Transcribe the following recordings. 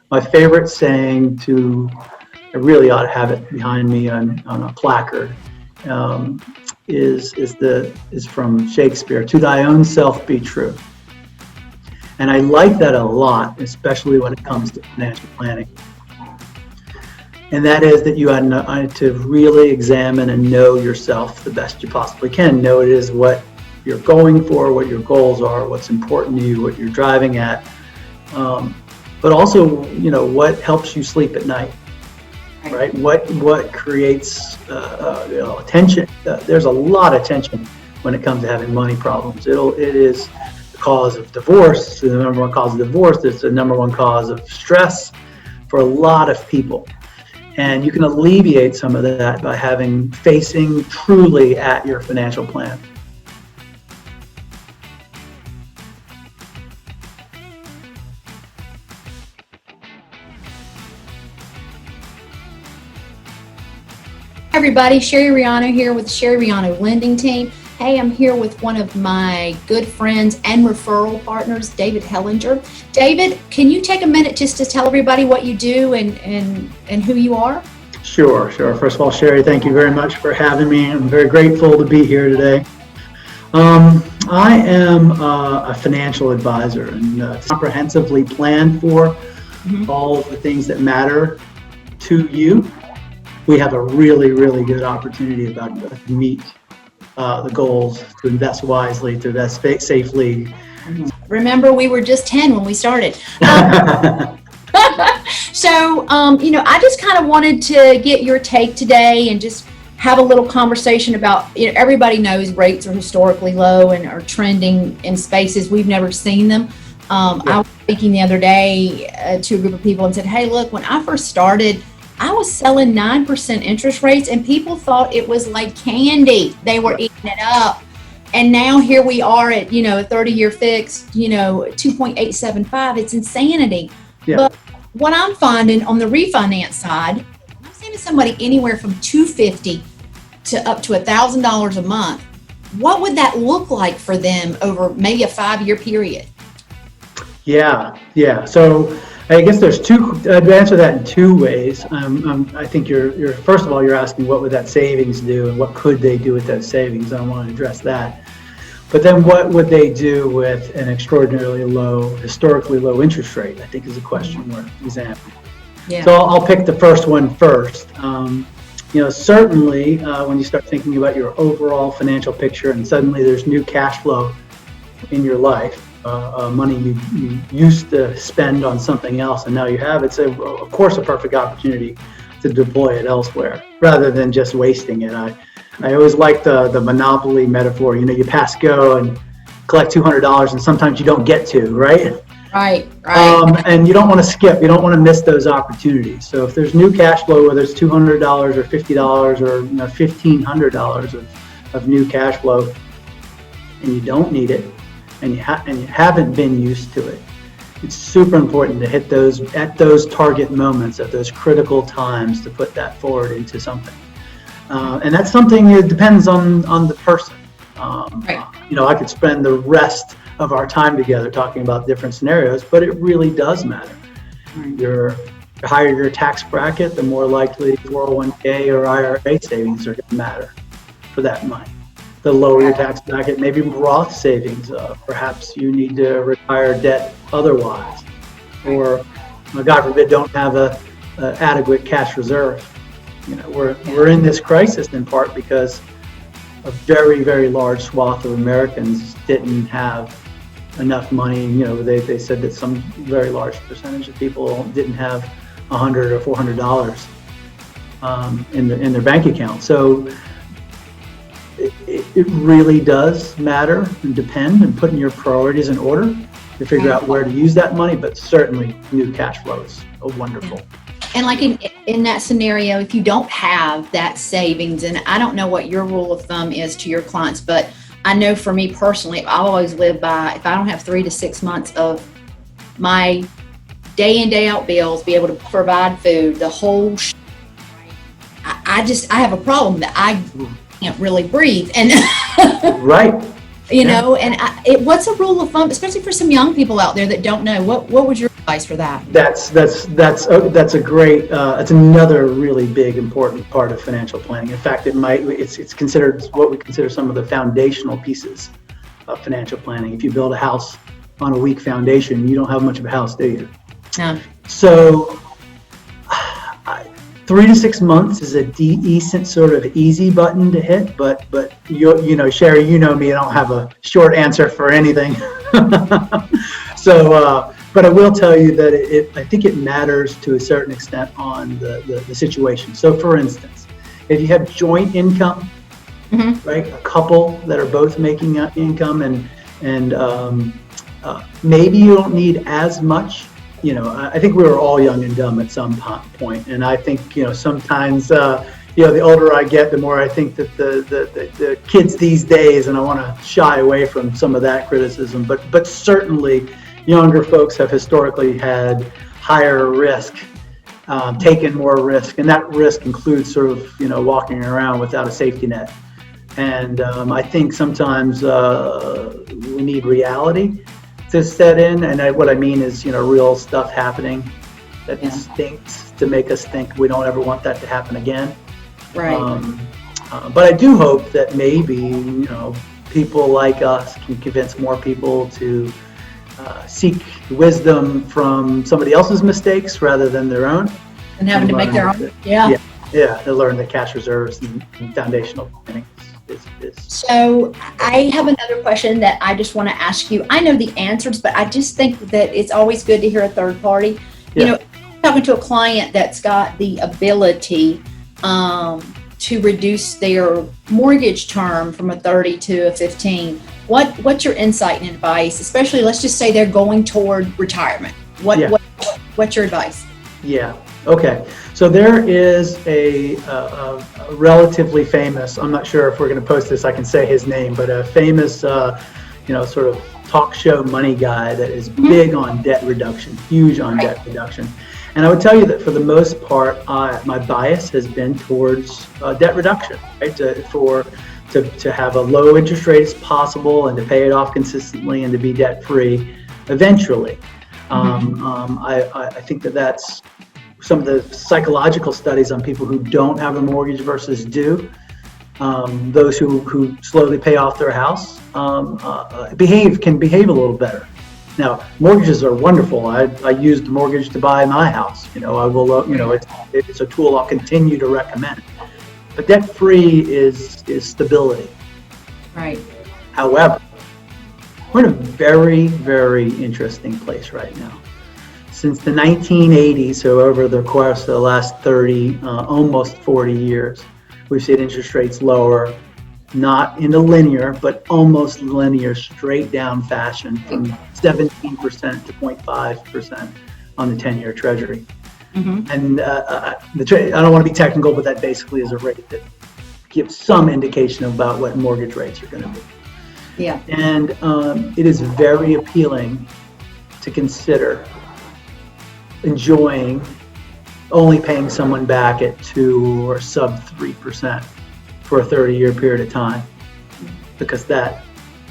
my favorite saying I really ought to have it behind me on a placard, is from Shakespeare: "To thy own self be true." And I like that a lot, especially when it comes to financial planning. And that is that you ought to really examine and know yourself the best you possibly can. Know it is what you're going for, what your goals are, what's important to you, what you're driving at. But also, what helps you sleep at night, right? What creates tension? There's a lot of tension when it comes to having money problems. It is the cause of divorce. It's the number one cause of divorce. It's the number one cause of stress for a lot of people. And you can alleviate some of that by facing truly at your financial plan. Everybody, Sherry Riano here with the Sherry Riano Lending Team. Hey, I'm here with one of my good friends and referral partners, David Hellinger. David, can you take a minute just to tell everybody what you do and who you are? Sure. First of all, Sherry, thank you very much for having me. I'm very grateful to be here today. I am a financial advisor, and comprehensively plan for all of the things that matter to you. We have a really, really good opportunity to meet the goals, to invest wisely, to invest safely. Remember, we were just 10 when we started. So, I just kind of wanted to get your take today and just have a little conversation about, everybody knows rates are historically low and are trending in spaces we've never seen them. I was speaking the other day to a group of people and said, hey, look, when I first started, I was selling 9% interest rates and people thought it was like candy. They were eating it up. And now here we are at, a 30-year fixed, 2.875. It's insanity. Yeah. But what I'm finding on the refinance side, I'm saving somebody anywhere from $250 to up to $1,000 a month. What would that look like for them over maybe a 5-year period? Yeah. So I guess there's I'd answer that in two ways. I think you're first of all, you're asking what would that savings do and what could they do with that savings. I want to address that. But then what would they do with an historically low interest rate, I think is a question worth examining. Yeah. So I'll pick the first one first. Certainly when you start thinking about your overall financial picture and suddenly there's new cash flow in your life, money you used to spend on something else and now you have, it's of course a perfect opportunity to deploy it elsewhere rather than just wasting it. I always like the Monopoly metaphor. You pass go and collect $200 and sometimes you don't get to, right? Right. And you don't want to skip. You don't want to miss those opportunities. So if there's new cash flow, whether it's $200 or $50 or $1,500 of new cash flow, and you don't need it, and you haven't been used to it, it's super important to hit those at those target moments, at those critical times, to put that forward into something. And that's something that depends on the person. Right. I could spend the rest of our time together talking about different scenarios, but it really does matter. Right. The higher your tax bracket, the more likely 401k or IRA savings are going to matter for that money. The lower your tax bracket, maybe Roth savings. Perhaps you need to retire debt otherwise, or God forbid, don't have a adequate cash reserve. We're in this crisis in part because a very, very large swath of Americans didn't have enough money. They said that some very large percentage of people didn't have $100 or $400 in their bank account. So it really does matter and depend, and putting your priorities in order to figure out where to use that money. But certainly, new cash flows are wonderful. And like in that scenario, if you don't have that savings, and I don't know what your rule of thumb is to your clients, but I know for me personally, I always live by, if I don't have 3 to 6 months of my day in, day out bills, be able to provide food, the whole I have a problem that I can't really breathe. And right. And what's a rule of thumb, especially for some young people out there that don't know, what would your advice for that. That's a great. It's another really big important part of financial planning. In fact, it's considered what we consider some of the foundational pieces of financial planning. If you build a house on a weak foundation, you don't have much of a house, do you? No. So 3 to 6 months is a decent sort of easy button to hit, but you know, Sherry, you know me, I don't have a short answer for anything. So, but I will tell you that I think it matters to a certain extent on the situation. So for instance, if you have joint income, right, a couple that are both making income and maybe you don't need as much. You know, I think we were all young and dumb at some point, and I think, you know, sometimes, you know, the older I get, the more I think that the kids these days, and I want to shy away from some of that criticism, but certainly younger folks have historically had higher risk, taken more risk, and that risk includes sort of, you know, walking around without a safety net. And I think sometimes we need reality to set in, and what I mean is, you know, real stuff happening that stinks to make us think we don't ever want that to happen again. Right. But I do hope that maybe, you know, people like us can convince more people to seek wisdom from somebody else's mistakes rather than their own. And having to make their own. Yeah. Yeah, to learn that cash reserves and foundational planning is. So I have another question that I just want to ask you. I know the answers, but I just think that it's always good to hear a third party. You know, talking to a client that's got the ability to reduce their mortgage term from a 30 to a 15. What's your insight and advice? Especially, let's just say they're going toward retirement. What's your advice? Yeah. Okay. So there is a relatively famous, I'm not sure if we're going to post this, I can say his name, but a famous, you know, sort of talk show money guy that is big on debt reduction, huge on debt reduction. And I would tell you that for the most part, my bias has been towards debt reduction, right? To have a low interest rate as possible and to pay it off consistently and to be debt free eventually. I think that's some of the psychological studies on people who don't have a mortgage versus do. Those who slowly pay off their house can behave a little better. Now, mortgages are wonderful. I used a mortgage to buy my house. You know, I will. You know, it's a tool I'll continue to recommend. But debt-free is stability. Right. However, we're in a very, very interesting place right now. Since the 1980s, so over the course of the last 30, almost 40 years, we've seen interest rates lower, not in a linear, but almost linear, straight down fashion from 17% to 0.5% on the 10-year Treasury. And I don't want to be technical, but that basically is a rate that gives some indication about what mortgage rates are going to be. Yeah. And it is very appealing to consider enjoying only paying someone back at 2 or sub 3% for a 30-year period of time, because that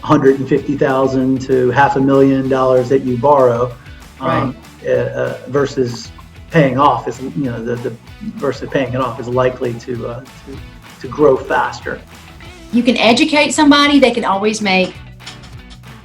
$150,000 to $500,000 that you borrow versus paying off is, you know, the versus paying it off is likely to grow faster. You can educate somebody; they can always make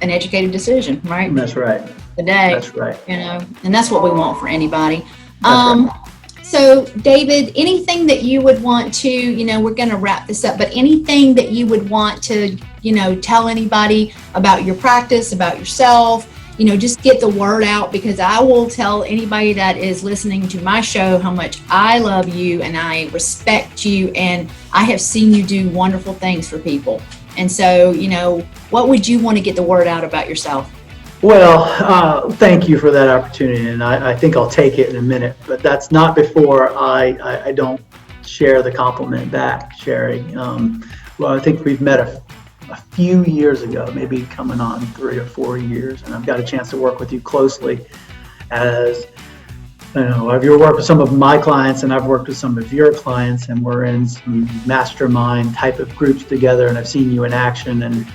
an educated decision, right? That's right. Today, that's right. You know, and that's what we want for anybody. That's right. So, David, anything that you would want to, you know, we're going to wrap this up, but anything that you would want to, you know, tell anybody about your practice, about yourself, you know, just get the word out, because I will tell anybody that is listening to my show how much I love you and I respect you, and I have seen you do wonderful things for people. And so, you know, what would you want to get the word out about yourself? Well, thank you for that opportunity, and I think I'll take it in a minute, but that's not before I don't share the compliment back, Sherry. Well, I think we've met a few years ago, maybe coming on 3 or 4 years, and I've got a chance to work with you closely as, you know, I've worked with some of my clients and I've worked with some of your clients, and we're in some mastermind type of groups together, and I've seen you in action, and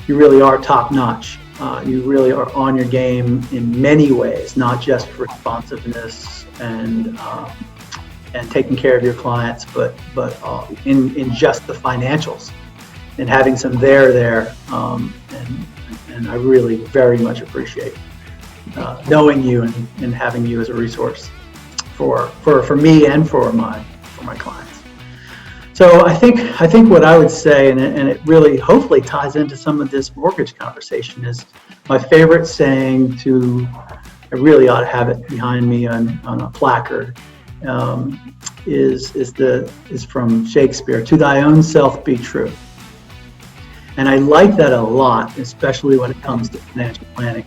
you really are top notch. you really are on your game in many ways, not just responsiveness and taking care of your clients, but in just the financials and having some there. And I really very much appreciate knowing you and having you as a resource for me and for my clients. So I think what I would say, and it really hopefully ties into some of this mortgage conversation, is my favorite saying I really ought to have it behind me on a placard, is from Shakespeare: "To thy own self be true." And I like that a lot, especially when it comes to financial planning.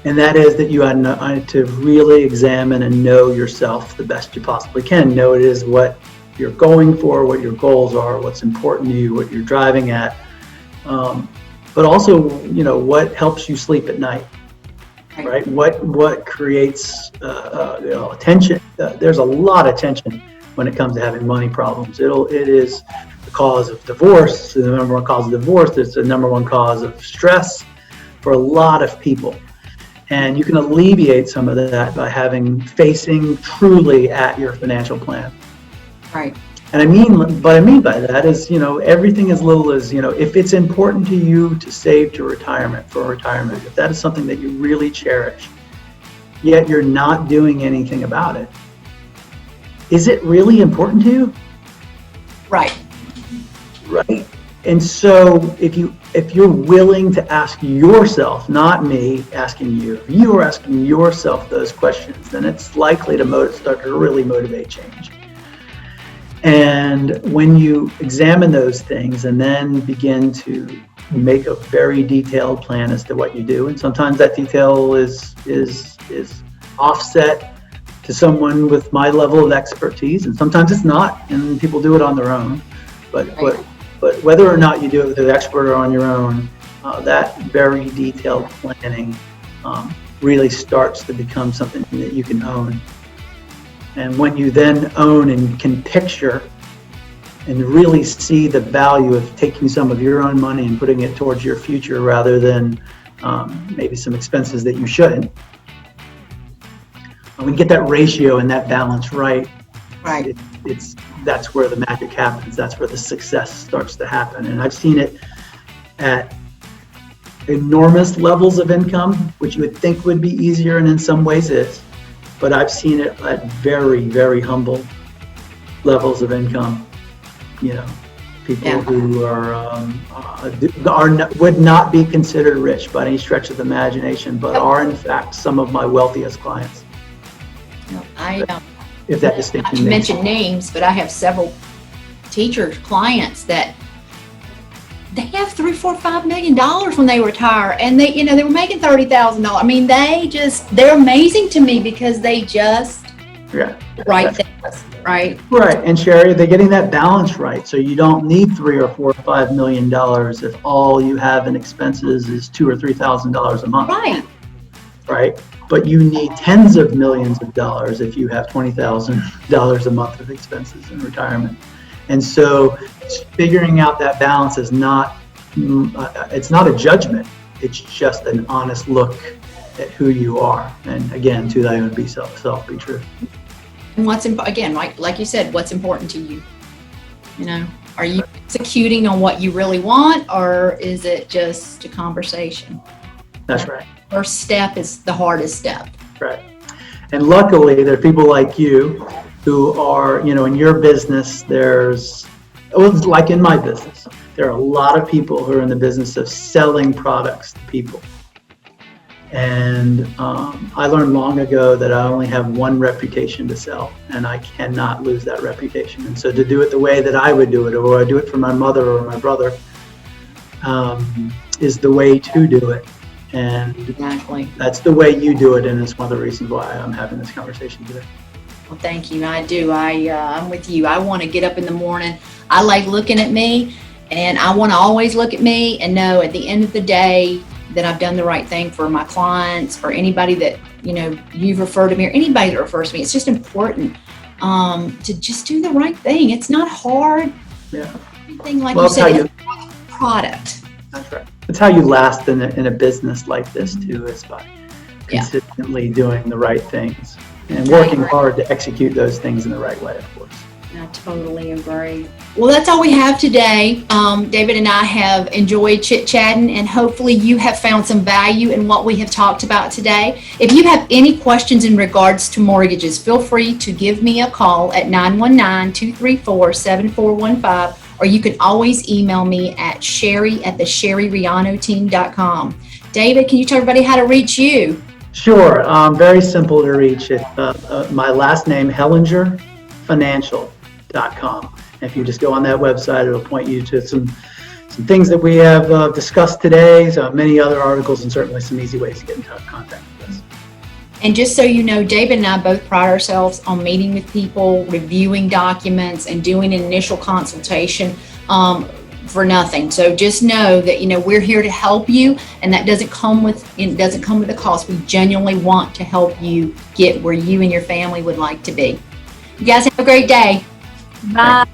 And that is that you had to really examine and know yourself the best you possibly can. Know it is what you're going for, what your goals are, what's important to you, what you're driving at, but also, what helps you sleep at night, right? What creates, tension. There's a lot of tension when it comes to having money problems. It is the cause of divorce. The number one cause of divorce. It's the number one cause of stress for a lot of people. And you can alleviate some of that by facing truly at your financial plan. Right. And what I mean by that is, everything as little as, if it's important to you to save for retirement, if that is something that you really cherish, yet you're not doing anything about it, is it really important to you? Right. Right. And so if you're willing to ask yourself, not me asking you, if you are asking yourself those questions, then it's likely to start to really motivate change. And when you examine those things and then begin to make a very detailed plan as to what you do, and sometimes that detail is offset to someone with my level of expertise, and sometimes it's not, and people do it on their own. But whether or not you do it with an expert or on your own, that very detailed planning really starts to become something that you can own. And when you then own and can picture and really see the value of taking some of your own money and putting it towards your future rather than maybe some expenses that you shouldn't, when you get that ratio and that balance right, that's where the magic happens. That's where the success starts to happen. And I've seen it at enormous levels of income, which you would think would be easier, and in some ways is. But I've seen it at very, very humble levels of income. People who would not be considered rich by any stretch of the imagination, but are in fact some of my wealthiest clients. If that distinction. Not to mention names, but I have several teachers, clients that they have $3, $4, $5 million when they retire, and they were making $30,000. I mean, they're amazing to me because they just right things, right? Right, and Sherry, they're getting that balance right. So you don't need $3 or $4 or $5 million if all you have in expenses is $2,000 or $3,000 a month. Right. But you need tens of millions of dollars if you have $20,000 a month of expenses in retirement. And so figuring out that balance is it's not a judgment. It's just an honest look at who you are. And again, to thy own self be true. And like you said, what's important to you? Are you executing on what you really want, or is it just a conversation? That's right. First step is the hardest step. Right. And luckily, there are people like you who are, in your business, like in my business, there are a lot of people who are in the business of selling products to people. And I learned long ago that I only have one reputation to sell, and I cannot lose that reputation. And so to do it the way that I would do it, or I do it for my mother or my brother, is the way to do it. And that's the way you do it, and it's one of the reasons why I'm having this conversation today. Well, thank you. I do. I'm with you. I want to get up in the morning. I like looking at me, and I want to always look at me and know at the end of the day that I've done the right thing for my clients or anybody that, you've referred to me, or anybody that refers to me. It's just important to just do the right thing. It's not hard. Yeah. Anything like you said, it's a product. That's right. It's how you last in a business like this too, is by consistently doing the right things and working hard to execute those things in the right way, of course. I totally agree. Well, that's all we have today. David and I have enjoyed chit-chatting, and hopefully you have found some value in what we have talked about today. If you have any questions in regards to mortgages, feel free to give me a call at 919-234-7415, or you can always email me at sherry@thesherryrianoteam.com. David, can you tell everybody how to reach you? Sure. Very simple to reach. My last name, Hellinger, financial.com. If you just go on that website, it'll point you to some things that we have discussed today, so many other articles, and certainly some easy ways to get in contact with us. And just so you know, David and I both pride ourselves on meeting with people, reviewing documents, and doing an initial consultation for nothing. So just know that, you know, we're here to help you, and that doesn't come with a cost. We genuinely want to help you get where you and your family would like to be. You guys have a great day. Bye.